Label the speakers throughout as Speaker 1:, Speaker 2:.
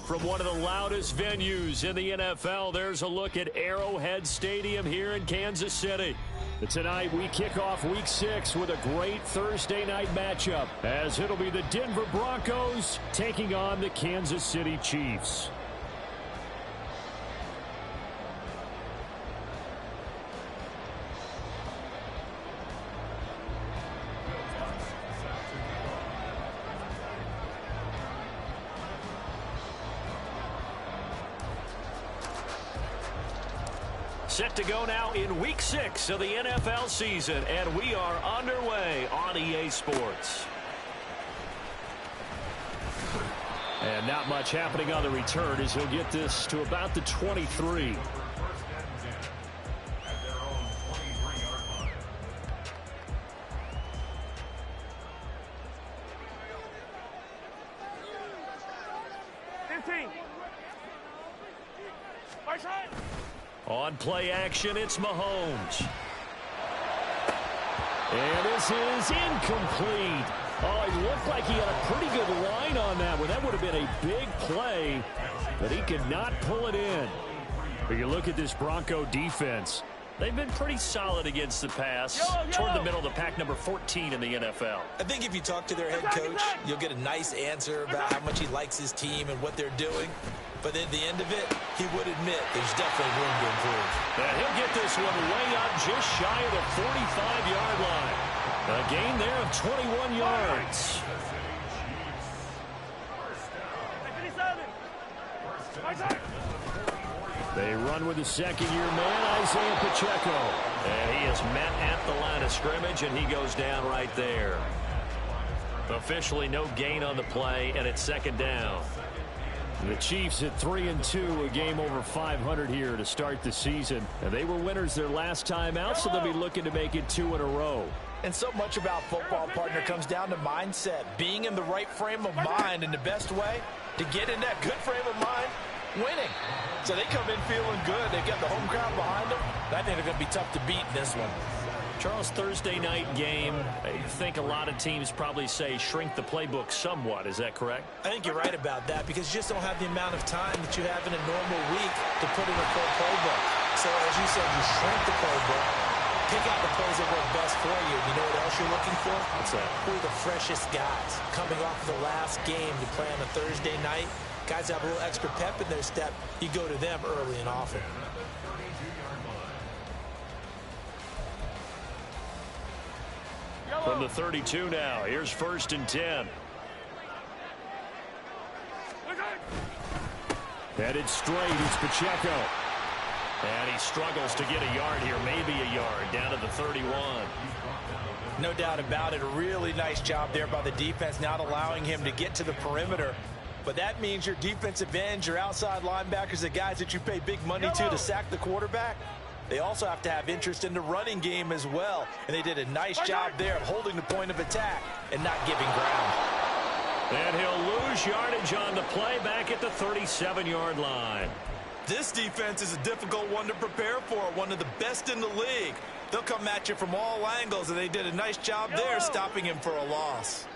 Speaker 1: From one of the loudest venues in the NFL, there's a look at Arrowhead Stadium here in Kansas City. Tonight, we kick off Week 6 with a great Thursday night matchup, as it'll be the Denver Broncos taking on the Kansas City Chiefs. Set to go now in Week 6 of the NFL season, and we are underway on EA Sports. And not much happening on the return as he'll get this to about the 23. On play action, it's Mahomes. And this is incomplete. Oh, it looked like he had a pretty good line on that one. That would have been a big play, but he could not pull it in. But you look at this Bronco defense. They've been pretty solid against the pass. Toward the middle of the pack, number 14 in the NFL.
Speaker 2: I think if you talk to their head coach, you'll get a nice answer about how much he likes his team and what they're doing. But at the end of it, he would admit there's definitely room to improve.
Speaker 1: And he'll get this one way up just shy of the 45-yard line. A gain there of 21 yards. They run with the second-year man, Isaiah Pacheco. And he is met at the line of scrimmage, and he goes down right there. Officially no gain on the play, and it's second down. The Chiefs at 3-2, a game over 500 here to start the season. And they were winners their last time out, so they'll be looking to make it 2 in a row.
Speaker 2: And so much about football, partner, comes down to mindset. Being in the right frame of mind, and the best way to get in that good frame of mind, winning. So they come in feeling good. They've got the home crowd behind them. I think they're going to be tough to beat in this one.
Speaker 1: Charles, Thursday night game, I think a lot of teams probably say shrink the playbook somewhat. Is that correct?
Speaker 2: I think you're right about that because you just don't have the amount of time that you have in a normal week to put in a full playbook. So as you said, you shrink the playbook, pick out the plays that work best for you. You know what else you're looking for?
Speaker 1: What's that?
Speaker 2: Who are the freshest guys coming off of the last game to play on a Thursday night? Guys have a little extra pep in their step. You go to them early and often.
Speaker 1: From the 32 now, here's 1st and 10. Headed straight, it's Pacheco. And he struggles to get a yard here, maybe a yard, down to the 31.
Speaker 2: No doubt about it. A really nice job there by the defense, not allowing him to get to the perimeter. But that means your defensive ends, your outside linebackers, the guys that you pay big money to sack the quarterback, they also have to have interest in the running game as well. And they did a nice job there of holding the point of attack and not giving ground.
Speaker 1: And he'll lose yardage on the play back at the 37-yard line.
Speaker 2: This defense is a difficult one to prepare for, one of the best in the league. They'll come at you from all angles, and they did a nice job there stopping him for a loss.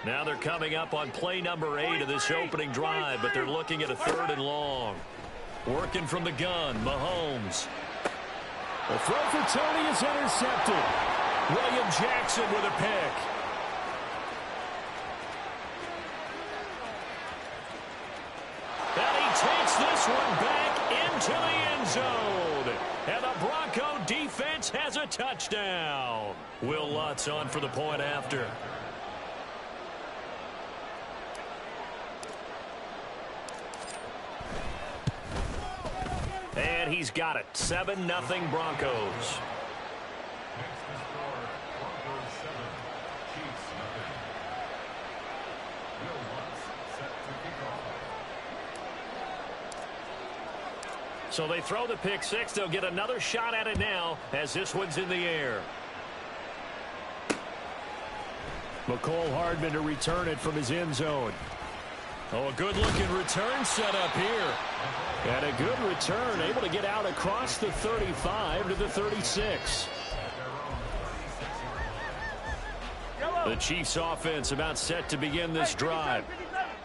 Speaker 1: Now they're coming up on play number 8 of this opening drive, but they're looking at a 3rd and long. Working from the gun, Mahomes. The throw for Tony is intercepted. William Jackson with a pick. And he takes this one back into the end zone. And the Bronco defense has a touchdown. Will Lutz on for the point after. And he's got it. 7-0 Broncos. So they throw the pick six. They'll get another shot at it now as this one's in the air. McCole Hardman to return it from his end zone. Oh, a good-looking return set up here. And a good return, able to get out across the 35 to the 36. The Chiefs offense about set to begin this drive.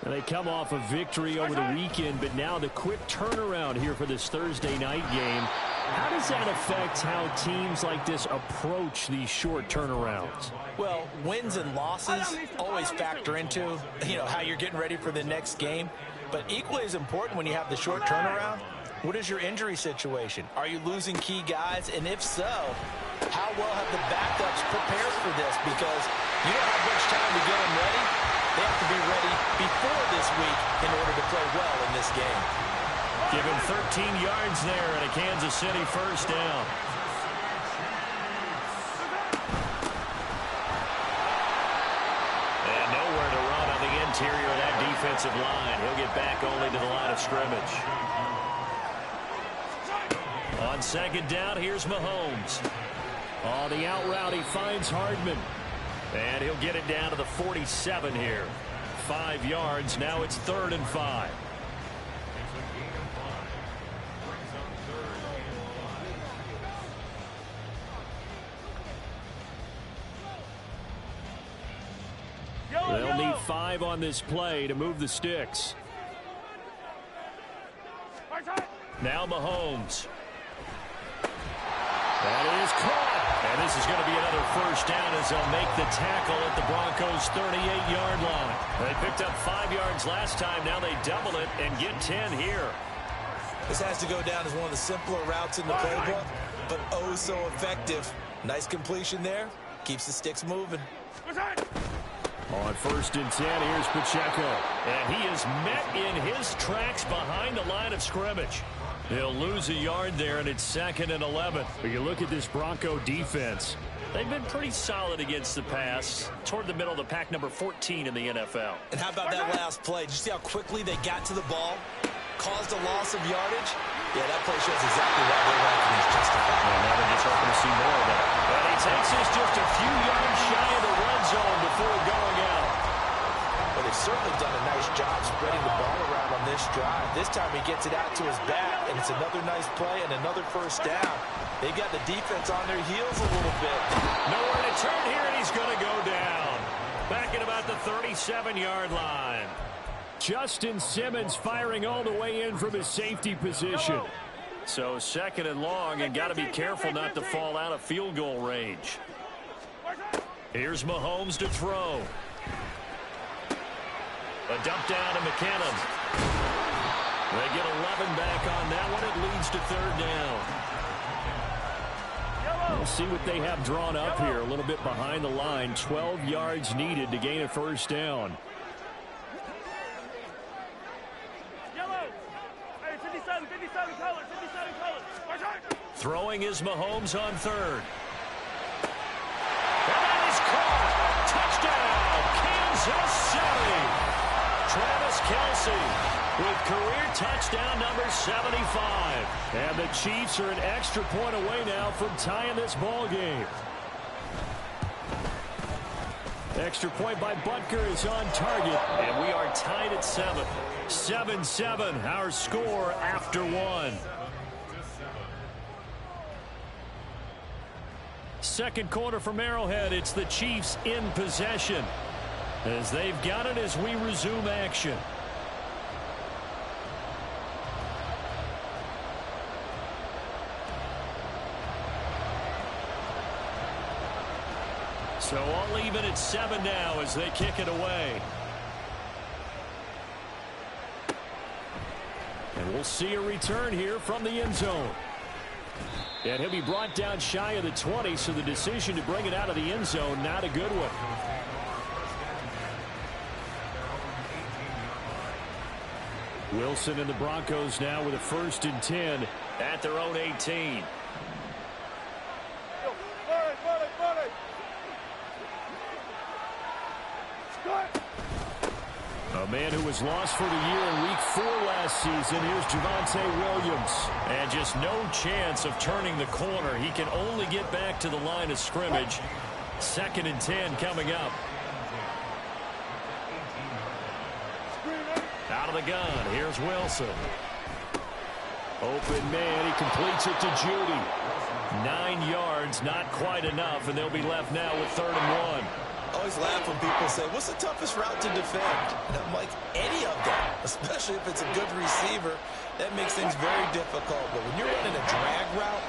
Speaker 1: And they come off a victory over the weekend, but now the quick turnaround here for this Thursday night game. How does that affect how teams like this approach these short turnarounds?
Speaker 2: Well, wins and losses always factor into, how you're getting ready for the next game. But equally as important when you have the short turnaround, what is your injury situation? Are you losing key guys? And if so, how well have the backups prepared for this? Because you don't have much time to get them ready. They have to be ready before this week in order to play well in this game.
Speaker 1: Given 13 yards there and a Kansas City first down. And nowhere to run on the interior of that defensive line. He'll get back only to the line of scrimmage. On second down, here's Mahomes. On the out route, he finds Hardman. And he'll get it down to the 47 here. 5 yards. Now it's 3rd and 5. They'll need 5 on this play to move the sticks. Now Mahomes. That is caught. And this is going to be another first down as they'll make the tackle at the Broncos' 38-yard line. They picked up 5 yards last time. Now they double it and get 10 here.
Speaker 2: This has to go down as one of the simpler routes in the playbook, but oh so effective. Nice completion there. Keeps the sticks moving.
Speaker 1: On 1st and 10, here's Pacheco. And he is met in his tracks behind the line of scrimmage. He'll lose a yard there, and it's 2nd and 11. But you look at this Bronco defense. They've been pretty solid against the pass. Toward the middle of the pack, number 14 in the NFL.
Speaker 2: And how about that last play? Did you see how quickly they got to the ball? Caused a loss of yardage? Yeah, that play shows exactly why their ranking is justified.
Speaker 1: And now they're just hoping to see more of that. And he takes us just a few yards shy of the red zone before going out.
Speaker 2: Well, they've certainly done a nice job spreading the ball around on this drive. This time he gets it out to his back, and it's another nice play and another first down. They've got the defense on their heels a little bit.
Speaker 1: Nowhere to turn here, and he's going to go down. Back at about the 37-yard line. Justin Simmons firing all the way in from his safety position. So 2nd and long, and got to be careful not to fall out of field goal range. Here's Mahomes to throw. A dump down to McKinnon. They get 11 back on that one. It leads to 3rd down. We'll see what they have drawn up here. A little bit behind the line. 12 yards needed to gain a first down. Throwing is Mahomes on 3rd. And that is caught. Touchdown, Kansas City. Travis Kelce with career touchdown number 75. And the Chiefs are an extra point away now from tying this ball game. Extra point by Butker is on target, and we are tied at 7. 7-7, our score after 1. Second quarter from Arrowhead, it's the Chiefs in possession as they've got it as we resume action. So all even at 7 now as they kick it away. And we'll see a return here from the end zone. And he'll be brought down shy of the 20, so the decision to bring it out of the end zone, not a good one. Wilson and the Broncos now with a 1st and 10 at their own 18. A man who was lost for the year in Week 4 last season. Here's Javonte Williams. And just no chance of turning the corner. He can only get back to the line of scrimmage. 2nd and 10 coming up. Out of the gun. Here's Wilson. Open man. He completes it to Judy. 9 yards, not quite enough, and they'll be left now with 3rd and 1.
Speaker 2: Oh, always laugh when people say, what's the toughest route to defend? And I'm like, any of them, especially if it's a good receiver. That makes things very difficult. But when you're running a drag route,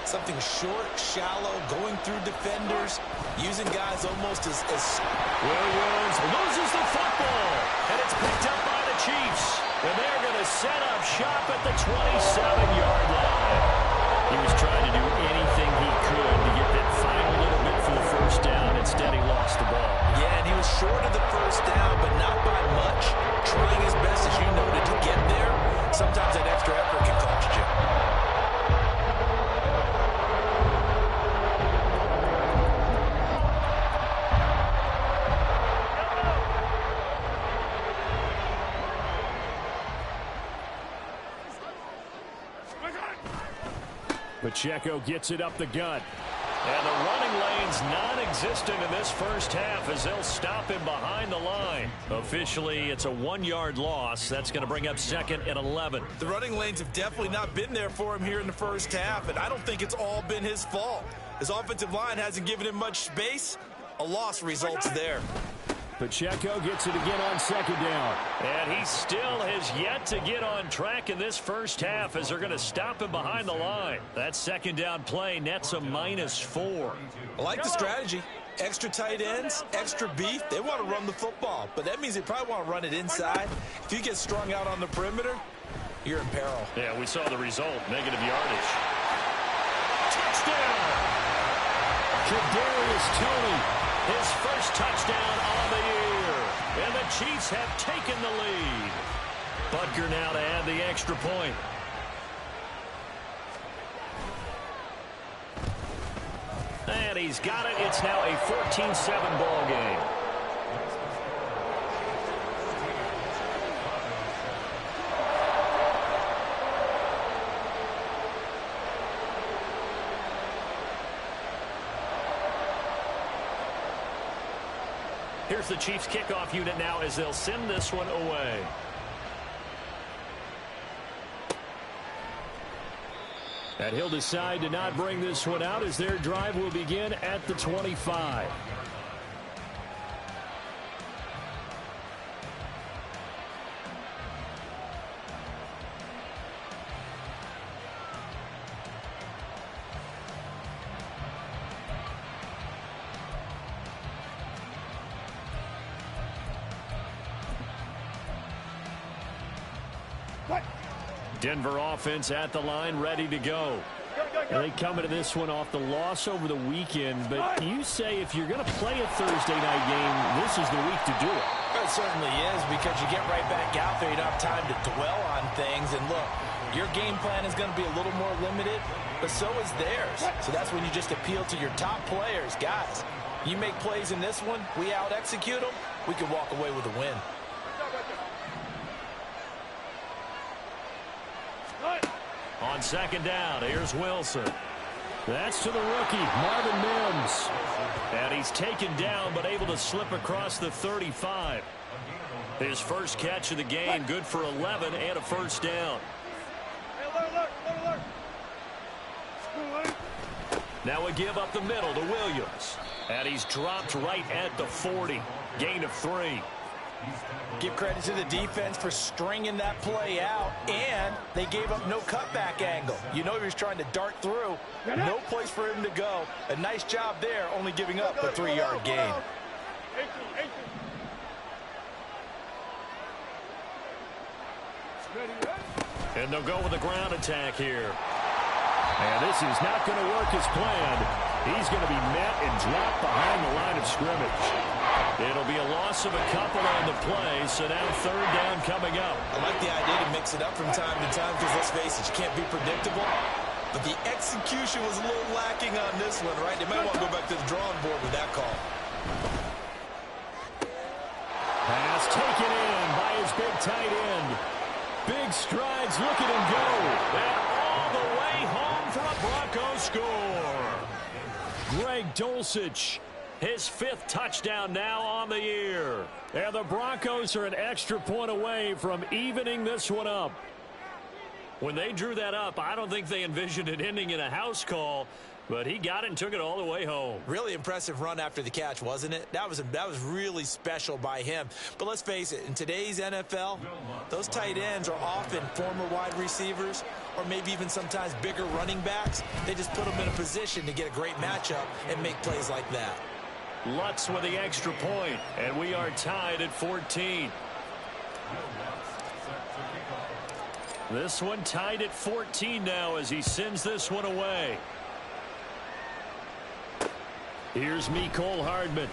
Speaker 2: something short, shallow, going through defenders, using guys almost as...
Speaker 1: Williams loses the football, and it's picked up by the Chiefs. And they're going to set up shop at the 27-yard line. He was trying to do anything he could to get that final little bit for the first down. Instead, he lost the ball.
Speaker 2: Yeah, and he was short of the first down, but not by much. Trying his best, as you noted, to get there. Sometimes that extra effort can cost you.
Speaker 1: Pacheco gets it up the gut. And the running lane's non-existent in this first half as they'll stop him behind the line. Officially, it's a 1-yard loss. That's going to bring up 2nd and 11.
Speaker 2: The running lanes have definitely not been there for him here in the first half, and I don't think it's all been his fault. His offensive line hasn't given him much space. A loss results there.
Speaker 1: Pacheco gets it again on 2nd down. And he still has yet to get on track in this first half as they're going to stop him behind the line. That 2nd down play nets a -4.
Speaker 2: I like the strategy. Extra tight ends, extra beef. They want to run the football, but that means they probably want to run it inside. If you get strung out on the perimeter, you're in peril.
Speaker 1: Yeah, we saw the result. Negative yardage. Touchdown! Kadarius Toney. His first touchdown on the year. And the Chiefs have taken the lead. Butker now to add the extra point. And he's got it. It's now a 14-7 ball game. Here's the Chiefs kickoff unit now as they'll send this one away. And he'll decide to not bring this one out as their drive will begin at the 25. Denver offense at the line, ready to go. And they come into this one off the loss over the weekend, but you say if you're going to play a Thursday night game, this is the week to do it.
Speaker 2: It certainly is, because you get right back out there. You don't have time to dwell on things. And look, your game plan is going to be a little more limited, but so is theirs. So that's when you just appeal to your top players. Guys, you make plays in this one, we out-execute them, we can walk away with a win.
Speaker 1: On 2nd down, here's Wilson. That's to the rookie, Marvin Mims. And he's taken down, but able to slip across the 35. His first catch of the game, good for 11 and a first down. Now a give up the middle to Williams. And he's dropped right at the 40. Gain of 3.
Speaker 2: Give credit to the defense for stringing that play out, and they gave up no cutback angle. You know he was trying to dart through. No place for him to go. A nice job there, only giving up a 3-yard gain.
Speaker 1: And they'll go with a ground attack here. And this is not going to work as planned. He's going to be met and dropped behind the line of scrimmage. It'll be a loss of a couple on the play, so now 3rd down coming up.
Speaker 2: I like the idea to mix it up from time to time because, let's face it, you can't be predictable. But the execution was a little lacking on this one, right? They might want to go back to the drawing board with that call.
Speaker 1: Pass taken in by his big tight end. Big strides, look at him go. And all the way home for a Broncos score. Greg Dulcich, his 5th touchdown now on the year. And the Broncos are an extra point away from evening this one up. When they drew that up, I don't think they envisioned it ending in a house call. But he got it and took it all the way home.
Speaker 2: Really impressive run after the catch, wasn't it? That was really special by him. But let's face it, in today's NFL, those tight ends are often former wide receivers or maybe even sometimes bigger running backs. They just put them in a position to get a great matchup and make plays like that.
Speaker 1: Lutz with the extra point, and we are tied at 14. This one tied at 14 now as he sends this one away. Here's Mecole Hardman.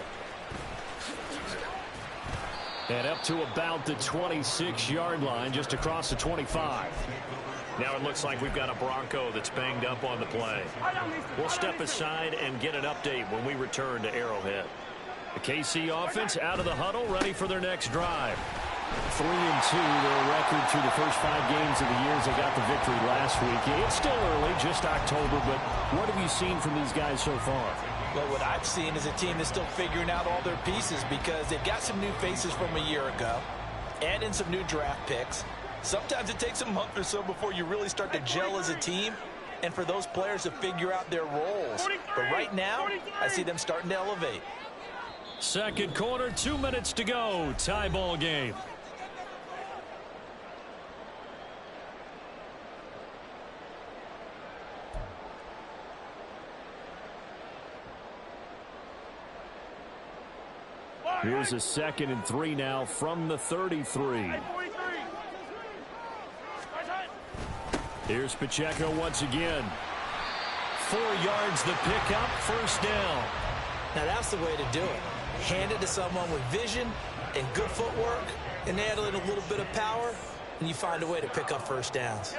Speaker 1: And up to about the 26-yard line, just across the 25. Now it looks like we've got a Bronco that's banged up on the play. We'll step aside and get an update when we return to Arrowhead. The KC offense out of the huddle, ready for their next drive.
Speaker 3: 3-2, their record through the first 5 games of the year as they got the victory last week. It's still early, just October, but what have you seen from these guys so far?
Speaker 2: Well, what I've seen is a team that's still figuring out all their pieces because they've got some new faces from a year ago, add in some new draft picks. Sometimes it takes a month or so before you really start to gel as a team and for those players to figure out their roles. But right now, I see them starting to elevate.
Speaker 1: Second quarter, 2 minutes to go. Tie ball game.
Speaker 3: Here's a 2nd and 3 now from the 33.
Speaker 1: Here's Pacheco once again. 4 yards the pickup, first down.
Speaker 2: Now that's the way to do it. Hand it to someone with vision and good footwork, and add in a little bit of power, and you find a way to pick up first downs.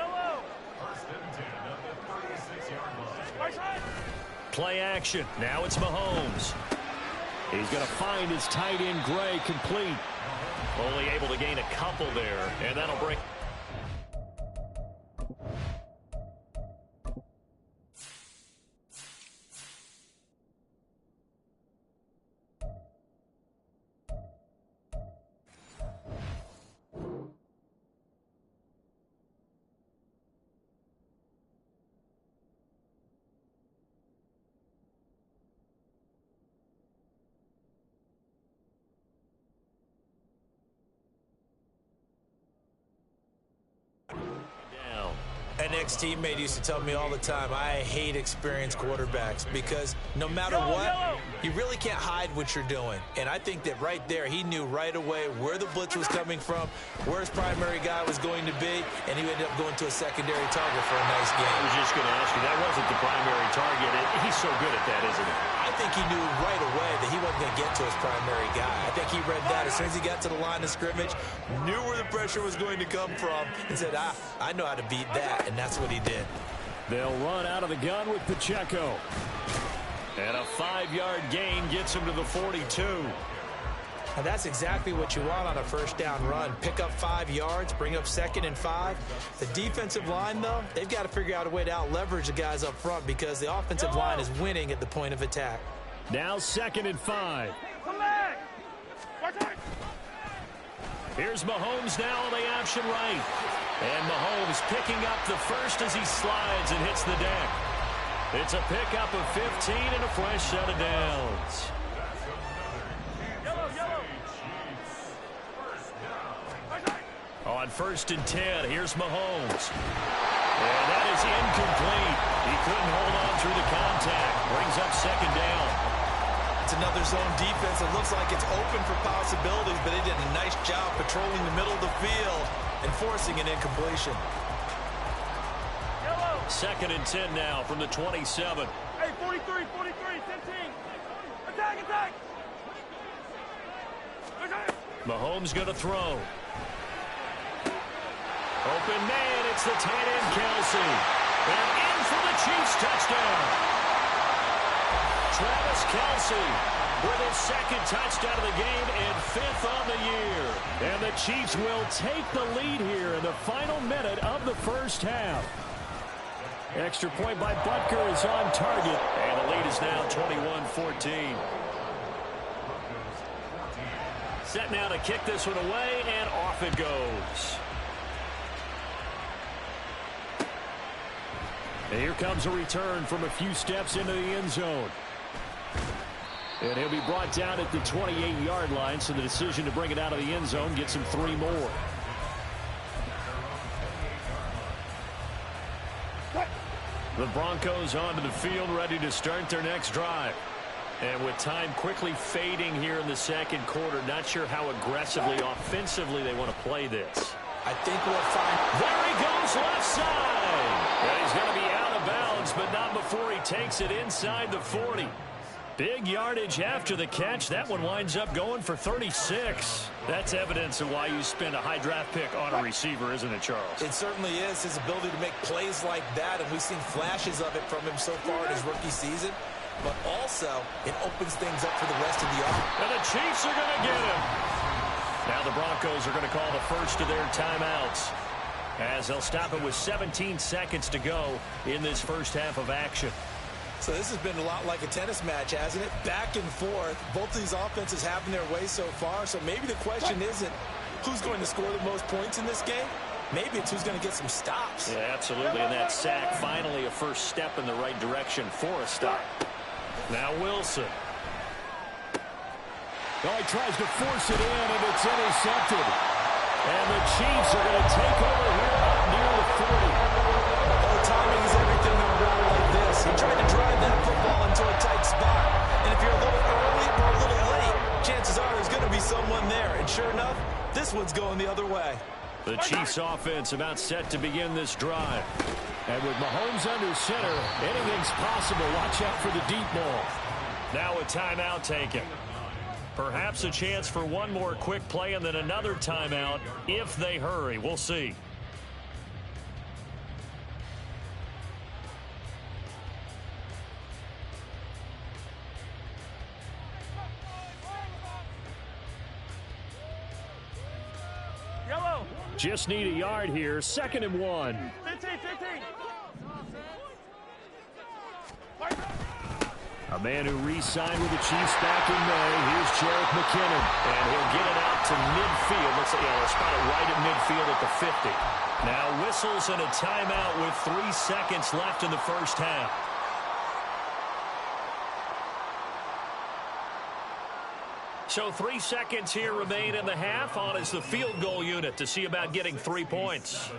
Speaker 1: Play action. Now it's Mahomes. He's going to find his tight end, Gray, complete. Only able to gain a couple there, and that'll bring...
Speaker 2: An ex-teammate used to tell me all the time, I hate experienced quarterbacks because no matter what, you really can't hide what you're doing. And I think that right there, he knew right away where the blitz was coming from, where his primary guy was going to be, and he ended up going to a secondary target for a nice game.
Speaker 1: I was just going to ask you, that wasn't the primary target. He's so good at that, isn't he?
Speaker 2: I think he knew right away that he wasn't going to get to his primary guy. I think he read that as soon as he got to the line of scrimmage, knew where the pressure was going to come from, and said, I know how to beat that, and that's what he did.
Speaker 3: They'll run out of the gun with Pacheco.
Speaker 1: And a 5-yard gain gets him to the 42.
Speaker 2: And that's exactly what you want on a first down run. Pick up 5 yards, bring up 2nd and 5. The defensive line, though, they've got to figure out a way to out-leverage the guys up front because the offensive line is winning at the point of attack.
Speaker 3: Now 2nd and 5.
Speaker 1: Here's Mahomes now on the option right. And Mahomes picking up the first as he slides and hits the deck. It's a pickup of 15 and a fresh set of downs. On 1st and 10, here's Mahomes. And that is incomplete. He couldn't hold on through the contact. Brings up 2nd down.
Speaker 2: It's another zone defense. It looks like it's open for possibilities, but they did a nice job patrolling the middle of the field and forcing an incompletion.
Speaker 1: 2nd and 10 now from the 27.
Speaker 4: Hey, 43, 10-10. Attack!
Speaker 1: Mahomes going to throw. Open man, it's the tight end, Kelsey. And in for the Chiefs touchdown. Travis Kelsey with his 2nd touchdown of the game and 5th on the year.
Speaker 3: And the Chiefs will take the lead here in the final minute of the first half. Extra point by Butker is on target.
Speaker 1: And the lead is now 21-14. Set now to kick this one away, and off it goes.
Speaker 3: And here comes a return from a few steps into the end zone. And he'll be brought down at the 28-yard line, so the decision to bring it out of the end zone gets him 3 more. The Broncos onto the field, ready to start their next drive. And with time quickly fading here in the second quarter, not sure how aggressively, offensively they want to play this.
Speaker 2: I think we'll find...
Speaker 3: There he goes, left side. And he's going to be out of bounds, but not before he takes it inside the 40. Big yardage after the catch. That one winds up going for 36. That's evidence of why you spend a high draft pick on a receiver, isn't it, Charles?
Speaker 2: It certainly is. His ability to make plays like that, and we've seen flashes of it from him so far in his rookie season. But also, it opens things up for the rest of the offense.
Speaker 3: And the Chiefs are going to get him. Now the Broncos are going to call the first of their timeouts, as they'll stop it with 17 seconds to go in this first half of action.
Speaker 2: So this has been a lot like a tennis match, hasn't it? Back and forth. Both of these offenses having their way so far. So maybe the question isn't who's going to score the most points in this game. Maybe it's who's going to get some stops.
Speaker 3: Yeah, absolutely. And that sack, finally a first step in the right direction for a stop. Now Wilson. Oh, he tries to force it in, and it's intercepted. And the Chiefs are going to take over here up near the 40.
Speaker 2: Oh, timing is everything in a run like this. He tried to drive that football into a tight spot. And if you're a little early or a little late, chances are there's going to be someone there. And sure enough, this one's going the other way.
Speaker 3: The Chiefs offense about set to begin this drive. And with Mahomes under center, anything's possible. Watch out for the deep ball. Now a timeout taken. Perhaps a chance for one more quick play and then another timeout if they hurry. We'll see.
Speaker 4: Yellow.
Speaker 3: Just need a yard here. 2nd and 1.
Speaker 4: 15, 15.
Speaker 3: A man who re-signed with the Chiefs back in May. Here's Jarek McKinnon. And he'll get it out to midfield. Looks like he'll spot it right at midfield at the 50. Now whistles and a timeout with 3 seconds left in the first half. So 3 seconds here remain in the half. On is the field goal unit to see about getting 3 points.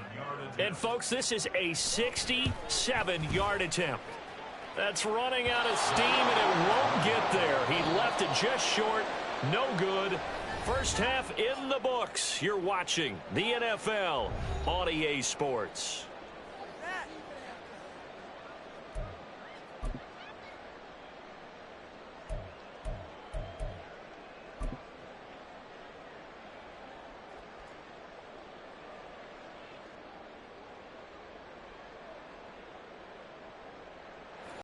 Speaker 3: And folks, this is a 67-yard attempt. That's running out of steam, and it won't get there. He left it just short. No good. First half in the books. You're watching the NFL on EA Sports.